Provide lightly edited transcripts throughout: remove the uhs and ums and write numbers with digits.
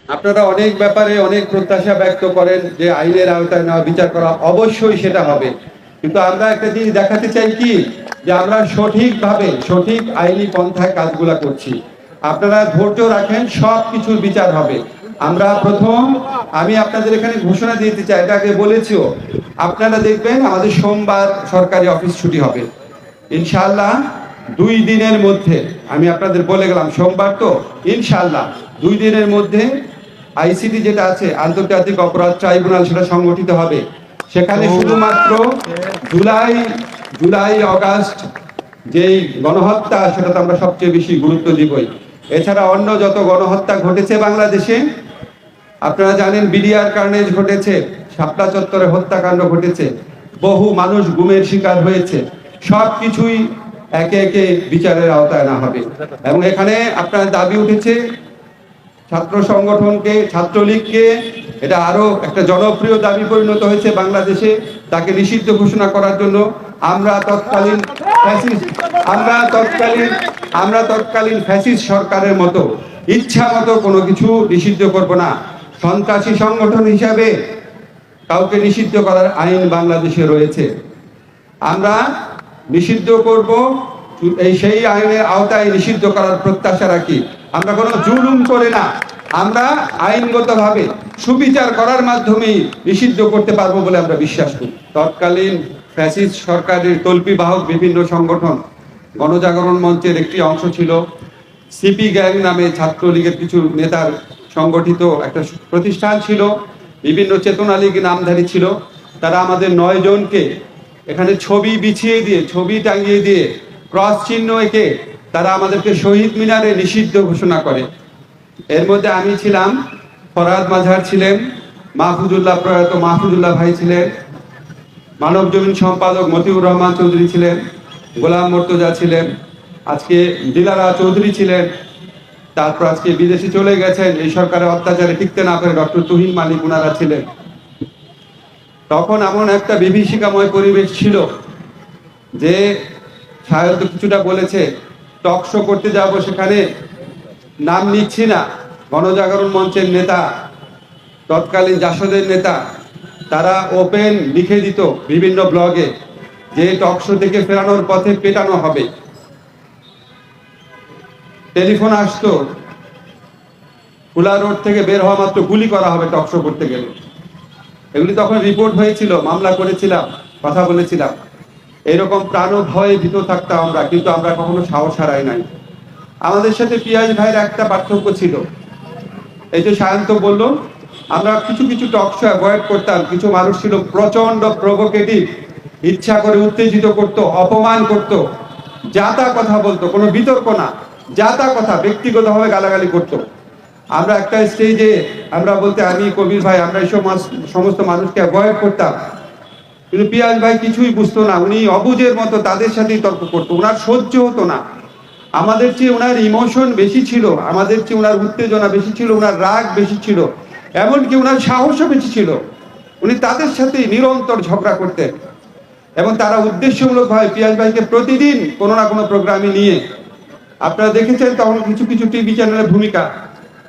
আপনারা অনেক ব্যাপারে অনেক প্রত্যাশা ব্যক্ত করেন যে আইনের আওতায় নেওয়া বিচার করা, অবশ্যই সেটা হবে, কিন্তু আমরা একটা জিনিস দেখাতে চাই কি, যে আমরা সঠিকভাবে সঠিক আইনি পন্থায় কাজগুলা করছি। আপনারা ধৈর্য রাখেন, সব কিছুর বিচার হবে। আমরা আমি আপনাদের এখানে ঘোষণা দিতে চাই, এটা আগে বলেছিও, আপনারা দেখবেন আমাদের সোমবার সরকারি অফিস ছুটি হবে ইনশাআল্লাহ। 2 দিনের মধ্যে, আমি আপনাদের বলে গেলাম সোমবার তো, ইনশাআল্লাহ 2 দিনের মধ্যে আইসিটি যেটা আছে, আন্তর্জাতিক অপরাধ ট্রাইব্যুনাল, সেটা সংগঠিত হবে। সেখানে শুধুমাত্র জুলাই আগস্ট যেই গণহত্যা, সেটা তো আমরা সবচেয়ে বেশি গুরুত্ব দিবই। এছাড়া অন্য যত গণহত্যা ঘটেছে বাংলাদেশে, আপনারা জানেন বিডিআর কার্নেজ ঘটেছে, শাপলা চত্বরে হত্যাকাণ্ড ঘটেছে, বহু মানুষ গুমের শিকার হয়েছে, সব কিছুই একে একে বিচারের আওতায় আনা হবে। এবং এখানে আপনার দাবি উঠেছে ছাত্র সংগঠনকে, ছাত্রলীগকে, এটা আরো একটা জনপ্রিয় দাবি পরিণত হয়েছে বাংলাদেশে, তাকে নিষিদ্ধ ঘোষণা করার জন্য আমরা তৎকালীন ফ্যাসিস্ট সরকারের মতো ইচ্ছা মতো কোনো কিছু নিষিদ্ধ করব না। সন্ত্রাসী সংগঠন হিসাবে কাউকে নিষিদ্ধ করার আইন বাংলাদেশে রয়েছে, আমরা নিষিদ্ধ করব, সেই আইনের আওতায় নিষিদ্ধ করার প্রত্যাশা রাখি। আমরা কোনো জুলুম করে না, আমরা আইনগতভাবে সুবিচার করার মাধ্যমেই নিষিদ্ধ করতে পারবো বলে আমরা বিশ্বাস করি। তৎকালীন ফ্যাসিস্ট সরকারের তল্পিবাহক বিভিন্ন সংগঠন, গণজাগরণ মঞ্চের একটি অংশ ছিল, সিপি গ্যাং নামে ছাত্রলীগের কিছু নেতার সংগঠিত একটা প্রতিষ্ঠান ছিল, বিভিন্ন চেতনা লীগ নামধারী ছিল, তারা আমাদের 9 জনকে এখানে ছবি বিছিয়ে দিয়ে, ছবি টাঙিয়ে দিয়ে, ক্রস চিহ্ন এঁকে তারা আমাদেরকে শহীদ মিনারে নিষিদ্ধ ঘোষণা করে। এর মধ্যে আমি ছিলাম, ফরহাদ মাঝহার ছিলেন, প্রয়াত মাহফুজুল্লাহ ভাই ছিলেন, মানব জমিন সম্পাদক মতিউর রহমান চৌধুরী ছিলেন, গোলাম মর্তজা ছিলেন, আজকে দিলারা চৌধুরী ছিলেন, তারপর আজকে বিদেশে চলে গেছেন, এই সরকারের অত্যাচারে টিকতে না পারে ডক্টর তুহিন মালিক, ওনারা ছিলেন। তখন এমন একটা বিভীষিকাময় পরিবেশ ছিল যে সায়দ কিছুটা বলেছে, টক শো করতে যাব, সেখানে নাম নিচ্ছি না, গণজাগরণ মঞ্চের নেতা, তৎকালীন জাসদের নেতা, তারা ওপেন লিখে দিত বিভিন্ন ব্লগে যে টক শো থেকে ফেরানোর পথে পেটানো হবে। টেলিফোন আসতো, কুলা রোড থেকে বের হওয়া মাত্র গুলি করা হবে টক শো করতে গেলে। এগুলি তখন রিপোর্ট হয়েছিল, মামলা করেছিলাম, কথা বলেছিলাম, এরকম প্রাণ ভয়ে ভীত থাকতাম আমরা, কিন্তু আমরা কখনো সাহস হারাই নাই। আমাদের সাথে পিয়াজ ভাইয়ের একটা পার্থক্য ছিল, এই যে সায়ন্ত বলল, আমরা কিছু কিছু টক শো অ্যাভয়েড করতাম। কিছু মানুষ ছিল প্রচন্ড প্রভোকেটিভ, ইচ্ছা করে উত্তেজিত করত, অপমান করত, যা তা কথা বলতো, কোনো বিতর্ক না, যা তা কথা ব্যক্তিগতভাবে গালাগালি করত। আমরা একটা স্টেজে আমরা বলতে, আমি কবির ভাই, আমরা এইসব সমস্ত মানুষকে অ্যাভয়েড করতাম, কিন্তু পিয়াজ ভাই কিছুই বুঝতো না, উনি অবুঝের মতো তাদের সাথেই তর্ক করতো, ওনার সহ্য হতো না। আমাদের চেয়ে ওনার ইমোশন বেশি ছিল, আমাদের চেয়ে ওনার উত্তেজনা বেশি ছিল, ওনার রাগ বেশি ছিল, এমনকি ওনার সাহসও বেশি ছিল। উনি তাদের সাথেই নিরন্তর ঝগড়া করতেন, এবং তারা উদ্দেশ্যমূলকভাবে পিয়াজ ভাইকে প্রতিদিন কোনো না কোনো প্রোগ্রামে নিয়ে, আপনারা দেখেছেন তখন কিছু কিছু টিভি চ্যানেলের ভূমিকা,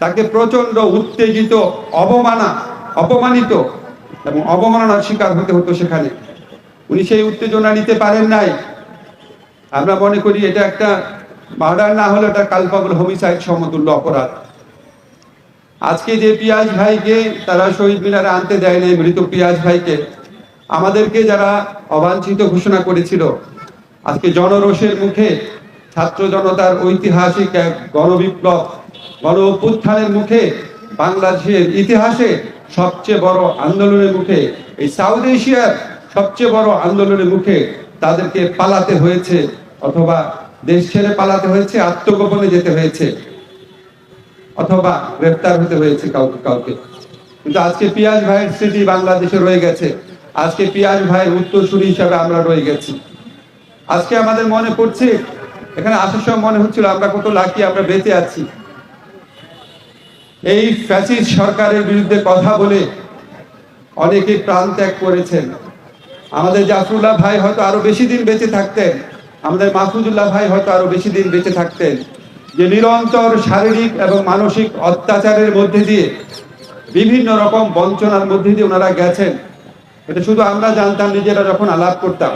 তাকে প্রচন্ড উত্তেজিত, অপমানিত এবং অবমাননার শিকার হতে হতো সেখানে। উনি সেই উত্তেজনা নিতে পারেন নাই। আমরা মনে করি এটা একটা মার্ডার না হলে এটা কালপাবল হোমিসাইড সমতুল্য অপরাধ। আজকে যে পিয়াজ ভাইকে তারা শহীদ মিনারে আনতে দেয় নাই, মৃত পিয়াজ ভাইকে, আমাদেরকে যারা অবাঞ্ছিত ঘোষণা করেছিল, আজকে জনরোষের মুখে, ছাত্র জনতার ঐতিহাসিক এক গণবিপ্লব, গণ অভ্যুত্থানের মুখে, বাংলাদেশের ইতিহাসে সবচেয়ে বড় আন্দোলনের মুখে, এই সাউথ এশিয়ার সবচেয়ে বড় আন্দোলনের মুখে তাদেরকে পালাতে হয়েছে, অথবা দেশ ছেড়ে পালাতে হয়েছে, আত্মগোপনে যেতে হয়েছে, অথবা গ্রেফতার হতে হয়েছে কাউকে। কিন্তু আজকে পিয়াজ ভাইয়ের স্মৃতি বাংলাদেশে রয়ে গেছে, আজকে পিয়াজ ভাইয়ের উত্তরসূরি হিসাবে আমরা রয়ে গেছি। আজকে আমাদের মনে পড়ছে, এখানে আসার সময় মনে হচ্ছিল আমরা কত লাকি, আমরা বেঁচে আছি। এই ফ্যাসিস্ট সরকারের বিরুদ্ধে কথা বলে অনেকে প্রাণ ত্যাগ করেছেন। আমাদের জাফরুল্লাহ ভাই হয়তো আরো বেশি দিন বেঁচে থাকতেন, আমাদের মাহফুজুল্লাহ ভাই হয়তো আরো বেশি দিন বেঁচে থাকতেন, যে নিরন্তর শারীরিক এবং মানসিক অত্যাচারের মধ্যে দিয়ে বিভিন্ন রকম বঞ্চনার মধ্যে দিয়ে ওনারা গেছেন। এটা শুধু আমরা জানতাম নিজেরা যখন আলাপ করতাম।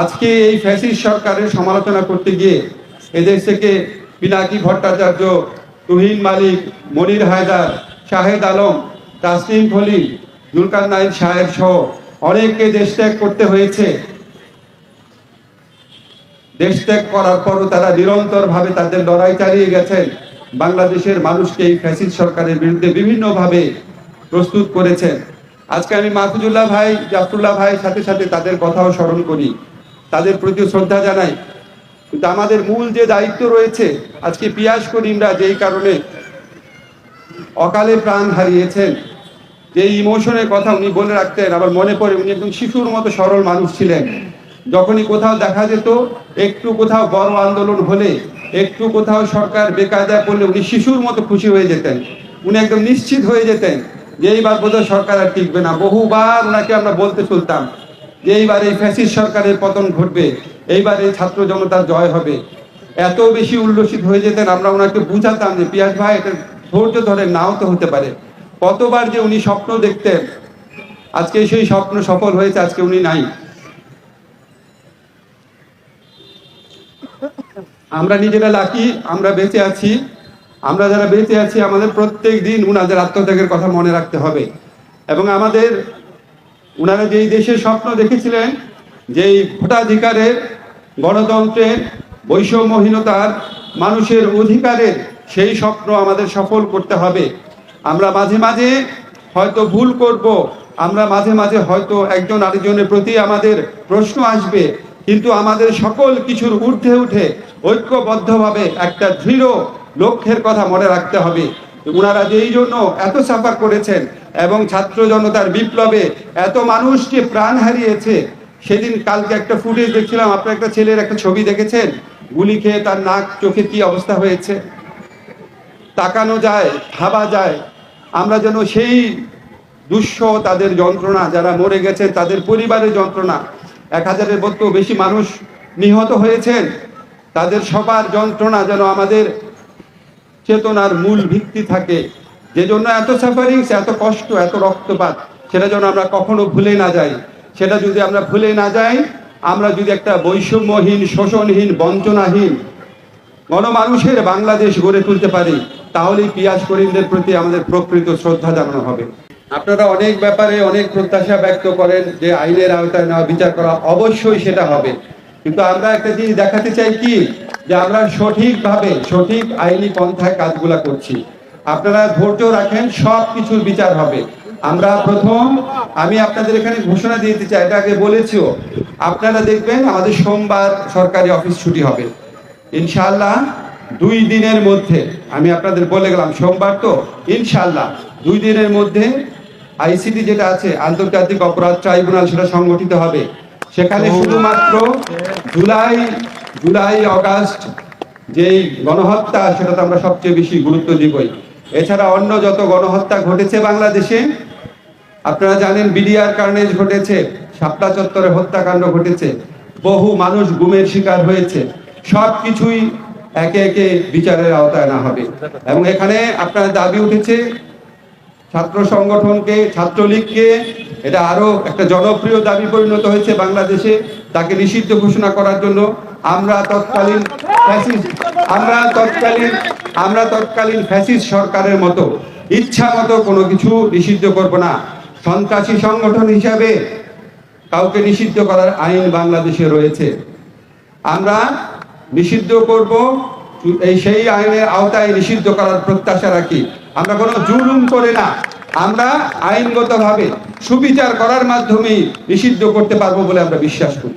আজকে এই ফ্যাসিস্ট সরকারের সমালোচনা করতে গিয়ে এদেশ থেকে পিনাকি ভট্টাচার্য, তুহিন মালিক, মনির হায়দার, শাহেদ আলম, তাসনিম খলিল, জুলকারনাইন সাহেব সহ অনেককে দেশ ত্যাগ করতে হয়েছে। দেশ ত্যাগ করার পরও তারা নিরন্তরভাবে তাদের লড়াই চালিয়ে গেছেন। বাংলাদেশের মানুষকে এই ফ্যাসিস্ট সরকারের বিরুদ্ধে বিভিন্নভাবে প্রস্তুত করেছেন। আজকে আমি মাহফুজুল্লাহ ভাই, জাফরুল্লাহ ভাই সাথে সাথে তাদের কথাও স্মরণ করি, তাদের প্রতি শ্রদ্ধা জানাই। কিন্তু আমাদের মূল যে দায়িত্ব রয়েছে, আজকে পিয়াস করিমরা যেই কারণে অকালে প্রাণ হারিয়েছেন, যে ইমোশনের কথা উনি বলে রাখতেন, আবার মনে পড়ে উনি একদম শিশুর মতো সরল মানুষ ছিলেন। যখনই কোথাও দেখা যেত, একটু কোথাও বড় আন্দোলন হলে, একটু কোথাও সরকার বেকায়দায় পড়লে উনি শিশুর মতো খুশি হয়ে যেতেন। উনি একদম নিশ্চিত হয়ে যেতেন যে এইবার বোধহয় সরকার আর টিকবে না। বহুবার ওনাকে আমরা বলতে শুনতাম যে এইবার এই ফ্যাসিস্ট সরকারের পতন ঘটবে, এইবার এই ছাত্র জনতার জয় হবে। এত বেশি উল্লসিত হয়ে যেতেন, আমরা ওনাকে বুঝাতাম যে পিয়াস ভাই এটা ধৈর্য ধরে, নাও তো হতে পারে। কতবার যে উনি স্বপ্ন দেখতেন, আজকে সেই স্বপ্ন সফল হয়েছে, আজকে উনি নাই। আমরা নিজেরা লাকি, আমরা বেঁচে আছি। আমরা যারা বেঁচে আছি আমাদের প্রত্যেক দিন উনাদের আত্মত্যাগের কথা মনে রাখতে হবে। এবং আমাদের উনারা যেই দেশের স্বপ্ন দেখেছিলেন, যেই ভোটাধিকারের, গণতন্ত্রের, বৈষম্যহীনতার, মানুষের অধিকারের, সেই স্বপ্ন আমাদের সফল করতে হবে। আমরা মাঝে মাঝে হয়তো ভুল করব, আমরা মাঝে মাঝে হয়তো একজন আরেকজনের প্রতি আমাদের প্রশ্ন আসবে, কিন্তু আমাদের সকল কিছুর ঊর্ধ্বে উঠে ঐক্যবদ্ধভাবে একটা দৃঢ় লক্ষ্যের কথা মনে রাখতে হবে। ওনারা যেই জন্য এত সাফার করেছেন এবং ছাত্র জনতার বিপ্লবে এত মানুষকে প্রাণ হারিয়েছে। সেদিন কালকে একটা ফুটেজ দেখছিলাম, আপনার একটা ছেলের একটা ছবি দেখেছেন, গুলি খেয়ে তার নাক চোখে কি অবস্থা হয়েছে। তাকানো যায়, ভাবা যায়। আমরা যেন সেই দুঃস্ব তাদের যন্ত্রণা, যারা মরে গেছে তাদের পরিবারের যন্ত্রণা, 1000-এর মতো বেশি মানুষ নিহত হয়েছেন, তাদের সবার যন্ত্রণা যেন আমাদের চেতনার মূল ভিত্তি থাকে। যে জন্য এত সাফারিং, এত কষ্ট, এত রক্তপাত, সেটা যেন আমরা কখনো ভুলে না যাই। সেটা যদি আমরা ভুলে না যাই, আমরা যদি একটা বৈষম্যহীন, শোষণহীন, বঞ্চনাহীন গণমানুষের বাংলাদেশ গড়ে তুলতে পারি, তাহলেই পিয়াস করিমদের প্রতি আমাদের প্রকৃত শ্রদ্ধা জানানো হবে। আপনারা অনেক ব্যাপারে অনেক প্রত্যাশা ব্যক্ত করেন যে আইনের আওতায় নেওয়া, বিচার করা, অবশ্যই সেটা হবে। কিন্তু আমরা একটা জিনিস দেখাতে চাই কি, যে আমরা সঠিকভাবে সঠিক আইনি পন্থায় কাজগুলা করছি। আপনারা ধৈর্য রাখেন, সব কিছুর বিচার হবে। আমরা আমি আপনাদের এখানে ঘোষণা দিতে চাই, এটা আগে বলেছিও, আপনারা দেখবেন আমাদের সোমবার সরকারি অফিস ছুটি হবে ইনশাআল্লাহ। 2 দিনের মধ্যে, আমি আপনাদের বলে গেলাম সোমবার তো, ইনশাআল্লাহ 2 দিনের মধ্যে আইসিটি যেটা আছে, আন্তর্জাতিক অপরাধ ট্রাইব্যুনাল, সেটা সংগঠিত হবে। সেখানে শুধুমাত্র জুলাই আগস্ট যেই গণহত্যা, সেটাতে আমরা সবচেয়ে বেশি গুরুত্ব দিবই। এছাড়া অন্য যত গণহত্যা ঘটেছে বাংলাদেশে, আপনারা জানেন বিডিআর কার্নেজ ঘটেছে, শাপলা চত্বরে হত্যাকাণ্ড ঘটেছে, বহু মানুষ গুমের শিকার হয়েছে, সব কিছুই একে একে বিচারের আওতায় আনা হবে। এবং এখানে আপনার দাবি উঠেছে ছাত্র সংগঠনকে, ছাত্রলীগকে, এটা আরো একটা জনপ্রিয় দাবি পরিণত হয়েছে বাংলাদেশে, তাকে নিষিদ্ধ ঘোষণা করার জন্য। আমরা তৎকালীন ফ্যাসিস্ট সরকারের মতো ইচ্ছা মতো কোনো কিছু নিষিদ্ধ করব না। সন্ত্রাসী সংগঠন হিসাবে কাউকে নিষিদ্ধ করার আইন বাংলাদেশে রয়েছে, আমরা নিষিদ্ধ করব, সেই আইনের আওতায় নিষিদ্ধ করার প্রত্যাশা রাখি। আমরা কোনো জুলুম করে না, আমরা আইনগতভাবে সুবিচার করার মাধ্যমেই নিষিদ্ধ করতে পারবো বলে আমরা বিশ্বাস করি।